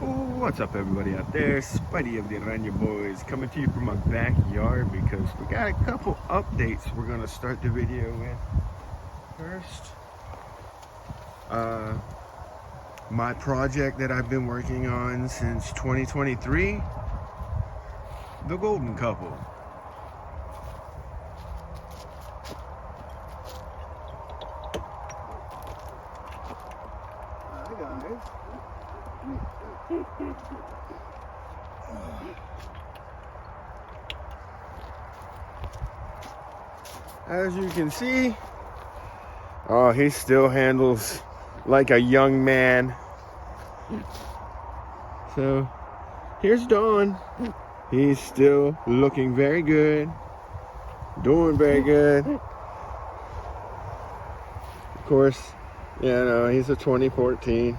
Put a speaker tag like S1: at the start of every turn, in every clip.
S1: What's up, everybody out there? Spidey of the Aranya Boys coming to you from my backyard because we got a couple updates we're gonna start the video with. First, my project that I've been working on since 2023, the Golden Couple. Hi guys. As you can see, he still handles like a young man. So here's Dawn. He's still looking very good, doing very good. Of course, he's a 2014.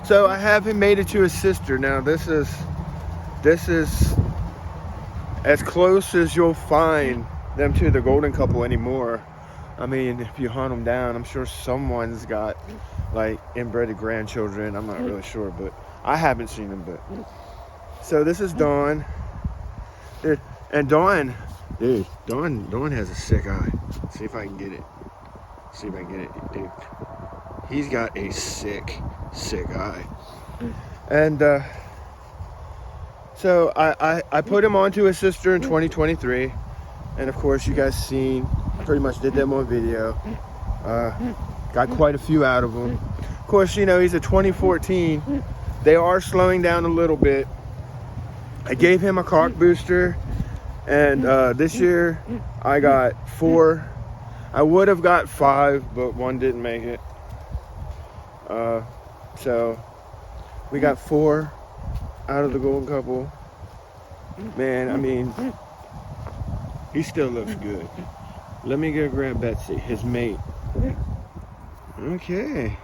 S1: So I haven't made it to his sister. Now this is as close as you'll find them to the Golden Couple anymore. I mean, if you hunt them down, I'm sure someone's got like inbred grandchildren. I'm not really sure, but I haven't seen them. But so this is Dawn, dude, and Dawn has a sick eye. See if I can get it. See if I can get it, dude. He's got a sick eye. And so I put him onto his sister in 2023, and of course you guys seen, pretty much did them on video. Got quite a few out of them. Of course, he's a 2014. They are slowing down a little bit. I gave him a cock booster, and this year I got 4. I would have got 5, but one didn't make it. So we got 4 out of the Golden Couple. Man, I mean, he still looks good. Let me go grab Betsy, his mate. Okay.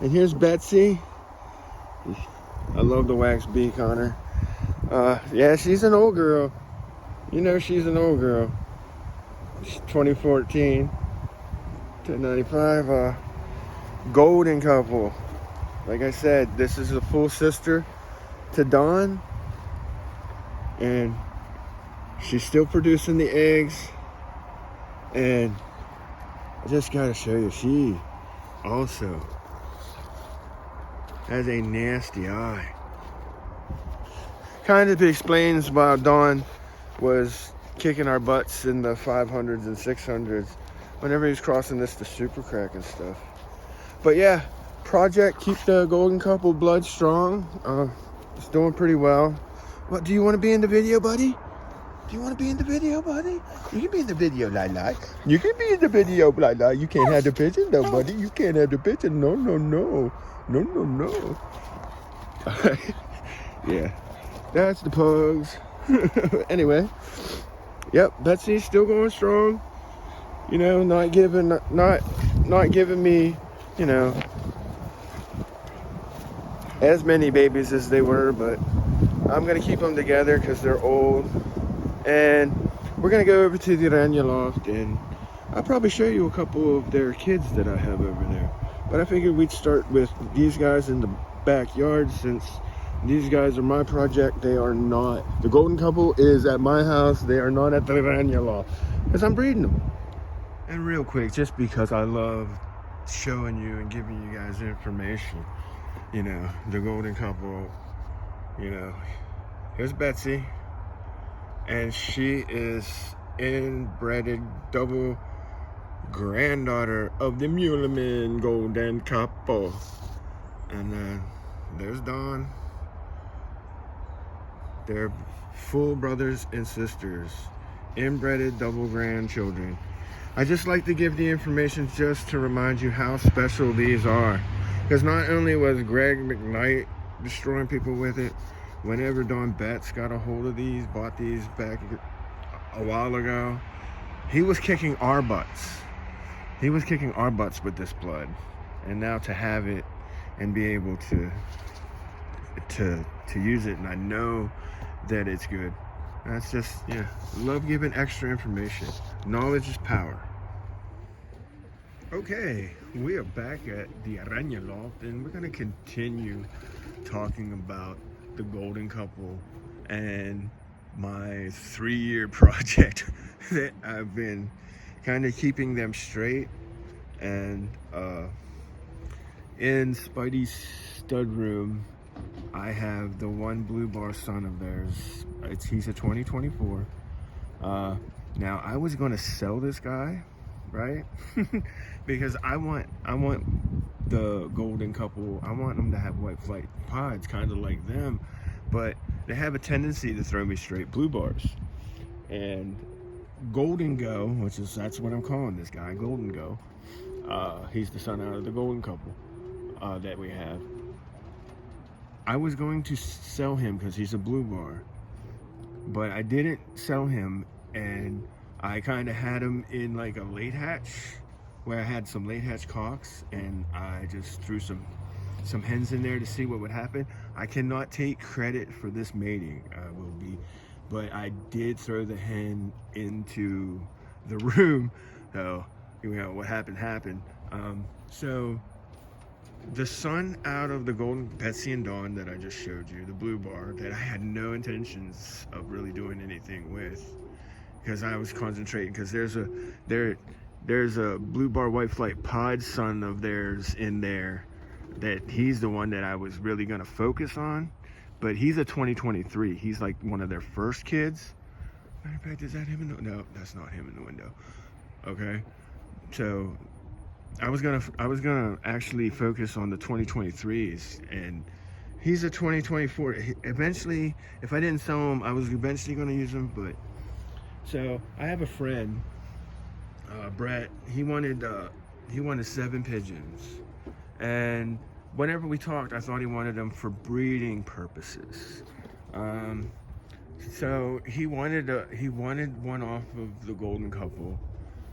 S1: And here's Betsy. I love the wax beak on her. Yeah, she's an old girl. She's an old girl. She's 2014. 1095. Golden Couple. Like I said, this is a full sister to Dawn, and she's still producing the eggs. And I just gotta show you, she also has a nasty eye. Kind of explains why Dawn was kicking our butts in the 500s and 600s whenever he was crossing this to Super Crack and stuff. But yeah, project keep the Golden Couple blood strong. It's doing pretty well. What, do you want to be in the video, buddy? Do you want to be in the video, buddy? You can be in the video, Lila. You can be in the video, Lila. You can't have the pigeon, though, buddy. You can't have the pigeon. No. Yeah, that's the pugs. Anyway, yep, Betsy's still going strong. Not giving me, as many babies as they were, but I'm gonna keep them together because they're old. And we're gonna go over to the Aranya loft, and I'll probably show you a couple of their kids that I have over there. But I figured we'd start with these guys in the backyard, since these guys are my project. They are not. The Golden Couple is at my house. They are not at the Aranya loft because I'm breeding them. And real quick, just because I love showing you and giving you guys information, the Golden Couple, here's Betsy, and she is inbred double granddaughter of the Meuleman Golden Couple. And then there's Dawn. They're full brothers and sisters, inbred double grandchildren. I just like to give the information just to remind you how special these are. Because not only was Greg McKnight destroying people with it, whenever Don Betts got a hold of these, bought these back a while ago, he was kicking our butts. He was kicking our butts with this blood. And now to have it and be able to use it, and I know that it's good. That's just, love giving extra information. Knowledge is power. Okay, we are back at the Araña Loft, and we're gonna continue talking about the golden couple and my 3-year project that I've been kind of keeping them straight. And in Spidey's stud room, I have the one blue bar son of theirs. He's a 2024. Now I was gonna sell this guy, right? Because I want the golden couple. I want them to have white flight pods, kind of like them, but they have a tendency to throw me straight blue bars. And Golden Go, that's what I'm calling this guy, Golden Go. He's the son out of the golden couple that we have. I was going to sell him because he's a blue bar, but I didn't sell him, and I kind of had him in like a late hatch where I had some late hatch cocks, and I just threw some hens in there to see what would happen. I cannot take credit for this mating, but I did throw the hen into the room. So, what happened. So the son out of the golden Betsy and Dawn that I just showed you, the blue bar, that I had no intentions of really doing anything with, because I was concentrating, because there's a blue bar white flight pod son of theirs in there, that he's the one that I was really going to focus on. But he's a 2023. He's like one of their first kids. Matter of fact, is that him in the... No, that's not him in the window. Okay. So I was gonna actually focus on the 2023s, and he's a 2024. Eventually, if I didn't sell him, I was eventually gonna use him. But so I have a friend, Brett. He wanted 7 pigeons, and whenever we talked, I thought he wanted them for breeding purposes. So he wanted one off of the golden couple,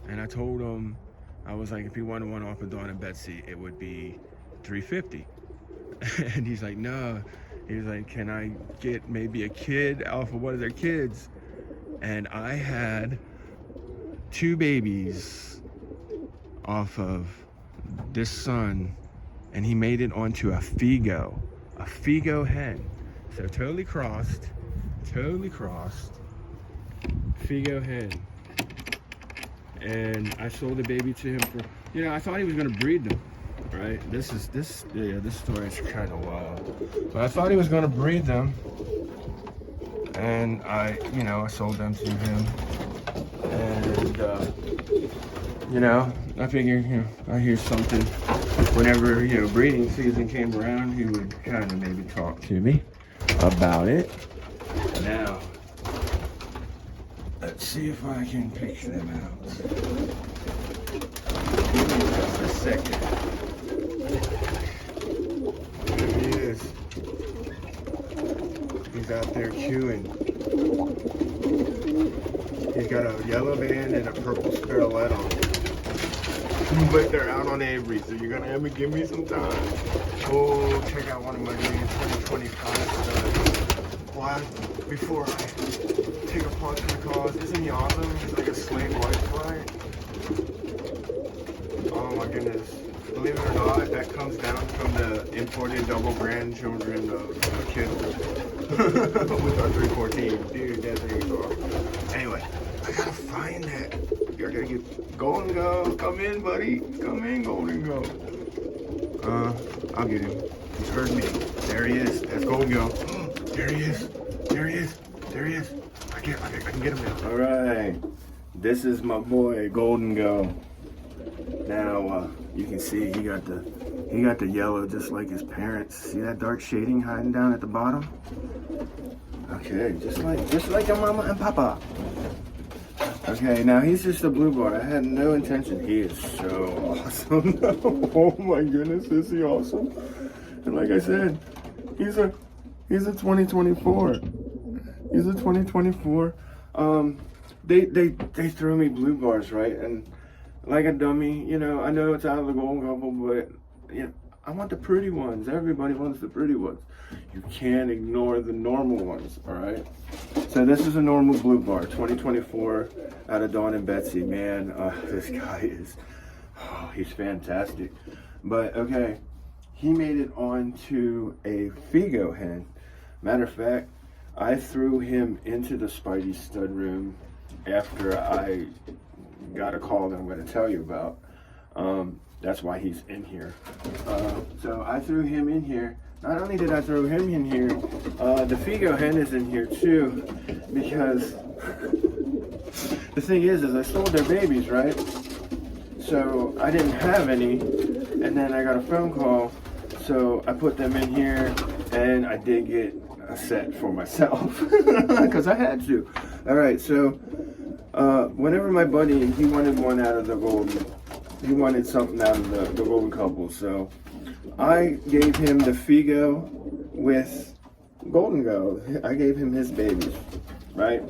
S1: and I told him, I was like, if he wanted one off of Dawn and Betsy, it would be $350. And he's like, no. He's like, can I get maybe a kid off of one of their kids? And I had 2 babies off of this son, and he made it onto a Figo hen. So totally crossed, Figo hen. And I sold the baby to him for, I thought he was gonna breed them, right? This story is kind of wild. But I thought he was gonna breed them, and I sold them to him. And I figured, I hear something whenever breeding season came around, he would kind of maybe talk to me about it. Now, let's see if I can pick them out. Just a second. There he is. He's out there chewing. He's got a yellow band and a purple scarlet on. But they're out on Avery, so you're gonna have to give me some time. Oh, check out one of my new 2025 studs. Well, before I take apart the cause, isn't he awesome? He's like a slave white fly. Oh my goodness. Believe it or not, that comes down from the imported double grandchildren of kids with our 314. Dude, that thing is awesome. Anyway, I gotta find that. You're gonna get Golden Go. Come in, buddy. Come in, Golden Go. I'll get him. He's heard me. There he is. That's Golden Go. There he is. There he is. There he is. I can get him now. All right. This is my boy, Golden Go. Now, you can see he got the yellow just like his parents. See that dark shading hiding down at the bottom? Okay, just like your mama and papa. Okay, now he's just a blue bar. I had no intention. He is so awesome. Oh my goodness, is he awesome? And like I said, he's a 2024. He's a 2024. They threw me blue bars, right? And like a dummy, I know it's out of the golden couple, but I want the pretty ones. Everybody wants the pretty ones. You can't ignore the normal ones, all right? So this is a normal blue bar, 2024, out of Dawn and Betsy. Man, this guy is, Oh, he's fantastic. But okay, he made it onto a Figo hen. Matter of fact, I threw him into the Spidey stud room after I got a call that I'm going to tell you about. That's why he's in here. So I threw him in here. Not only did I throw him in here, the Figo hen is in here too, because the thing is I sold their babies, right? So I didn't have any, and then I got a phone call, so I put them in here, and I did get a set for myself, because I had to. All right, so whenever my buddy, he wanted one out of the golden, he wanted something out of the golden couple, so I gave him the Figo with Golden Go. I gave him his babies, right?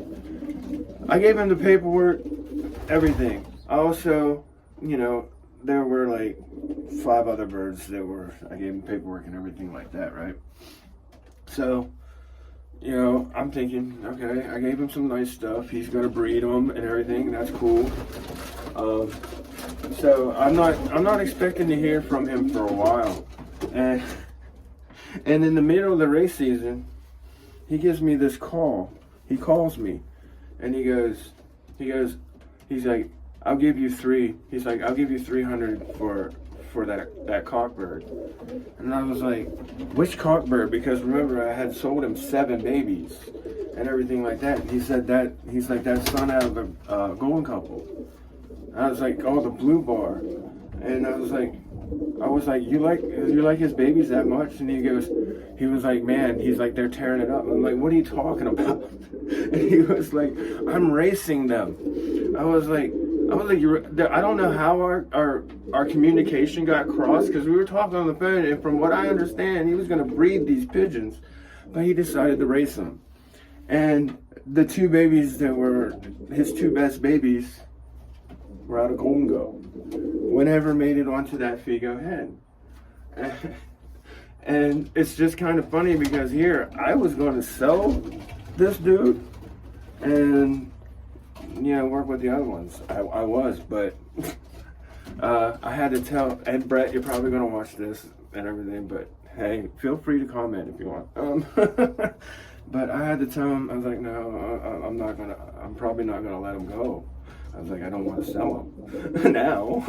S1: I gave him the paperwork, everything. I also, you know, there were like 5 other birds that were, I gave them paperwork and everything like that, right? So, you know, I'm thinking, okay, I gave him some nice stuff. He's gonna breed them and everything. That's cool. So I'm not expecting to hear from him for a while, and in the middle of the race season, he gives me this call. He calls me, and he's like, I'll give you 3. He's like, I'll give you 300 for that cockbird. And I was like, which cockbird? Because remember, I had sold him 7 babies and everything like that. And he said that, he's like, that son out of the golden couple. I was like, oh, the blue bar. And I was like, you like his babies that much? And he was like, man, he's like, they're tearing it up. I'm like, what are you talking about? And he was like, I'm racing them. I was like, I don't know how our communication got crossed, because we were talking on the phone, and from what I understand, he was going to breed these pigeons, but he decided to race them. And the 2 babies that were his 2 best babies were out of Golden Go. Whenever made it onto that Figo hen. And it's just kind of funny, because here I was going to sell this dude and, you know, work with the other ones. I was, but I had to tell, and Brett, you're probably going to watch this and everything, but hey, feel free to comment if you want. But I had to tell him, I was like, no, I'm probably not going to let him go. I was like, I don't want to sell them now.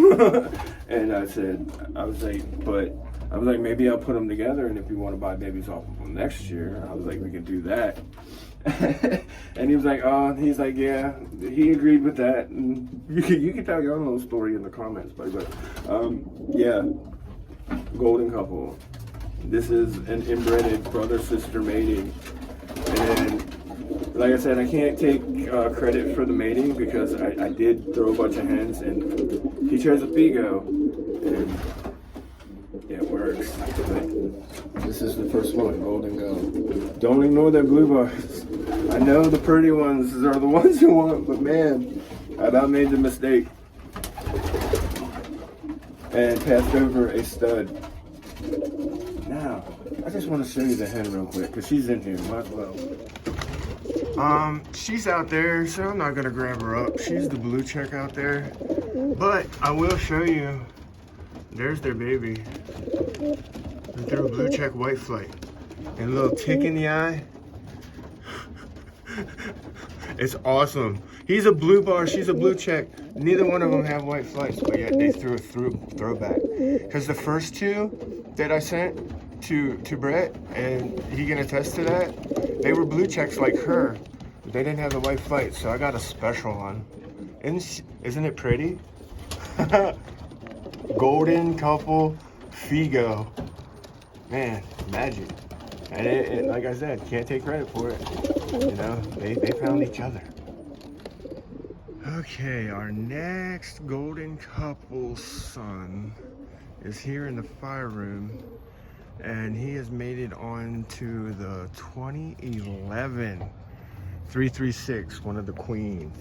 S1: And I was like, maybe I'll put them together, and if you want to buy babies off of them next year, I was like, we can do that. And he was like, yeah, he agreed with that. And you can tell your own little story in the comments, buddy. But yeah, golden couple. This is an inbred brother-sister mating, and like I said, I can't take credit for the mating, because I did throw a bunch of hens, and he chose a Figo, and yeah, it works. But this is the first one, Golden Go. Don't ignore their blue bars. I know the pretty ones are the ones you want, but man, I about made the mistake and passed over a stud. Now, I just want to show you the hen real quick, because she's in here, might as well. She's out there, so I'm not gonna grab her up. She's the blue check out there. But I will show you, there's their baby. They're a blue check white flight. And a little tick in the eye. It's awesome. He's a blue bar, she's a blue check. Neither one of them have white flights, but yet they threw a throwback. Because the first 2 that I sent to Brett, and he can attest to that, they were blue checks like her. They didn't have the white flight, so I got a special one. Isn't it pretty? Golden couple Figo. Man, magic. And like I said, can't take credit for it. You know, they found each other. Okay, our next golden couple son is here in the fire room, and he has made it onto the 2011 336, one of the queens.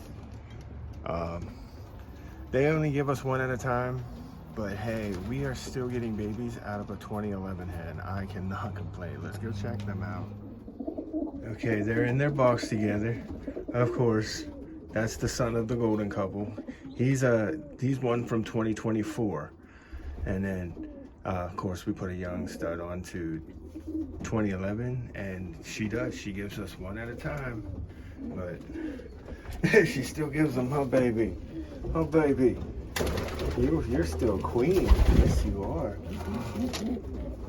S1: They only give us one at a time, but hey, we are still getting babies out of a 2011 hen. I cannot complain. Let's go check them out. Okay, they're in their box together. Of course, that's the son of the golden couple. He's one from 2024, and then of course we put a young stud on to 2011, and she gives us one at a time, but she still gives them. Oh baby, oh baby, you're still queen. Yes you are.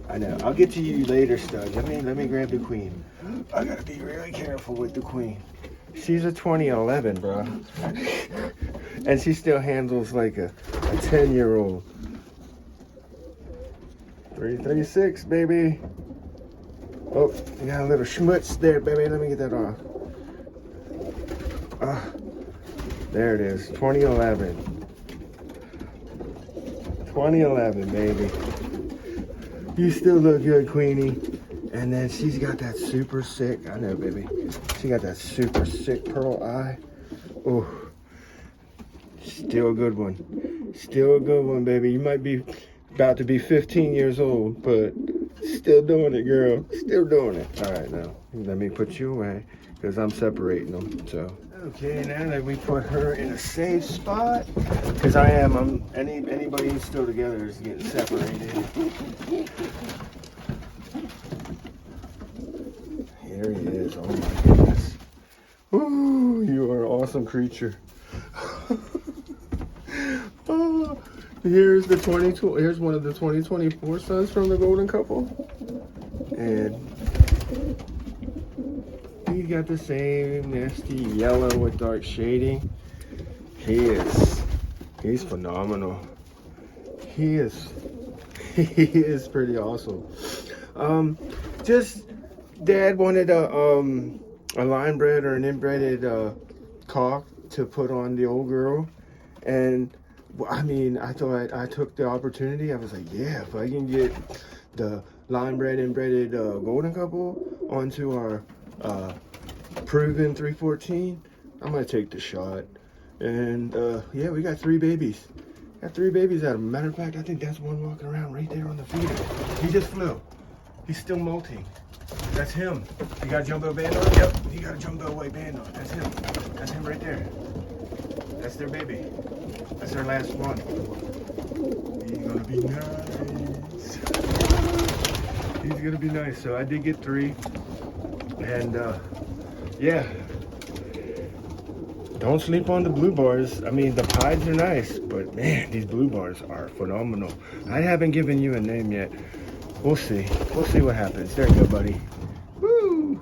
S1: I know. I'll get to you later, stud. Let me grab the queen. I gotta be really careful with the queen. She's a 2011, bro. And she still handles like a 10-year-old. 336, baby. Oh, you got a little schmutz there, baby. Let me get that off. There it is. 2011. 2011, baby. You still look good, Queenie. And then she's got that super sick, I know, baby. She got that super sick pearl eye. Oh, still a good one. Still a good one, baby. You might be about to be 15 years old, but still doing it, girl. Still doing it. All right, now, let me put you away because I'm separating them, so. Okay, now that we put her in a safe spot, because anybody who's still together is getting separated. Here he is. Oh my goodness. Ooh, you are an awesome creature. Oh, here's one of the 2024 sons from the golden couple. And he's got the same nasty yellow with dark shading. He's phenomenal. He is pretty awesome. Just Dad wanted a line bred or an inbreded cock to put on the old girl, and I mean, I thought I took the opportunity. I was like, yeah, if I can get the line bred inbreded golden couple onto our proven 314, I'm gonna take the shot. And yeah, we got 3 babies. Got 3 babies out of them. Matter of fact, I think that's one walking around right there on the feeder. He just flew. He's still molting. That's him. You got a jumbo band on? Yep, he got a jumbo white band on. That's him. That's him right there. That's their baby. That's their last one. He's gonna be nice. He's gonna be nice. So I did get 3. And yeah. Don't sleep on the blue bars. I mean, the pieds are nice, but man, these blue bars are phenomenal. I haven't given you a name yet. We'll see. We'll see what happens. There you go, buddy. Woo!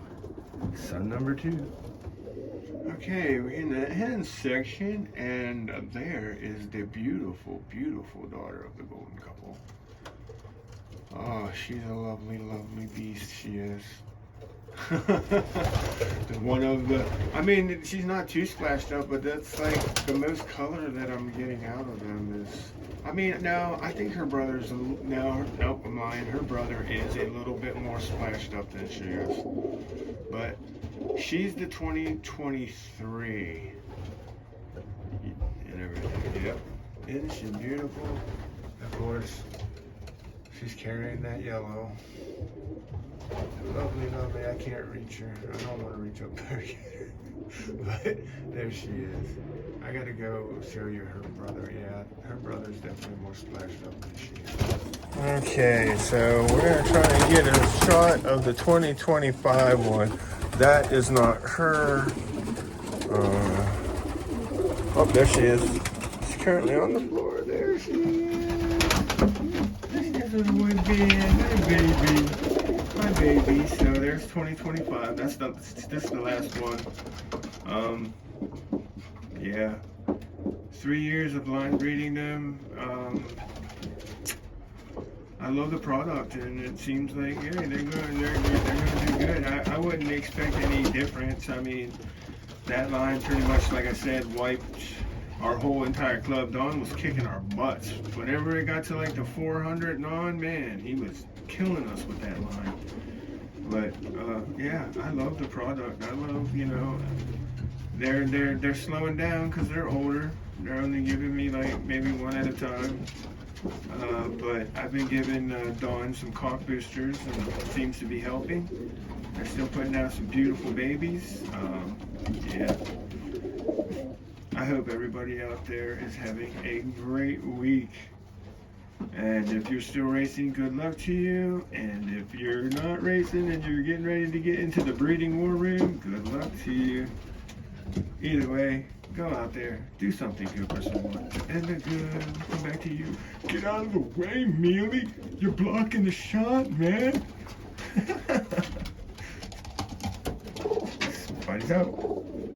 S1: Son number 2. Okay, we're in the hen section, and there is the beautiful, beautiful daughter of the golden couple. Oh, she's a lovely, lovely beast, she is. One of the, I mean, she's not too splashed up, but that's like the most color that I'm getting out of them is, I mean, no, I think her brother's, no, nope, mine, her brother is a little bit more splashed up than she is, but she's the 2023 and everything. Yep, isn't she beautiful? Of course, she's carrying that yellow. Lovely, lovely. I can't reach her. I don't want to reach up there either. But there she is. I gotta go show you her brother. Yeah, her brother's definitely more splashed up than she is. Okay, so we're gonna try and get a shot of the 2025 one. That is not her. Oh, there she is. She's currently on the floor. There she is. This is a wood band. Hi, baby. My baby. So there's 2025. This is the last one. Yeah, 3 years of line breeding them. I love the product, and it seems like they're gonna do good. I wouldn't expect any difference. I mean, that line pretty much, like I said, wiped our whole entire club. Don was kicking our butts. Whenever it got to like the 400 and on, man, he was killing us with that line. But yeah, I love the product. I love, you know, they're slowing down because they're older. They're only giving me like maybe one at a time. But I've been giving Dawn some cock boosters, and it seems to be helping. They're still putting out some beautiful babies. Yeah. I hope everybody out there is having a great week. And if you're still racing, good luck to you. And if you're not racing and you're getting ready to get into the breeding war room, good luck to you. Either way, go out there, do something good for someone. And the good will come back to you. Get out of the way, Mealy. You're blocking the shot, man. Somebody's out.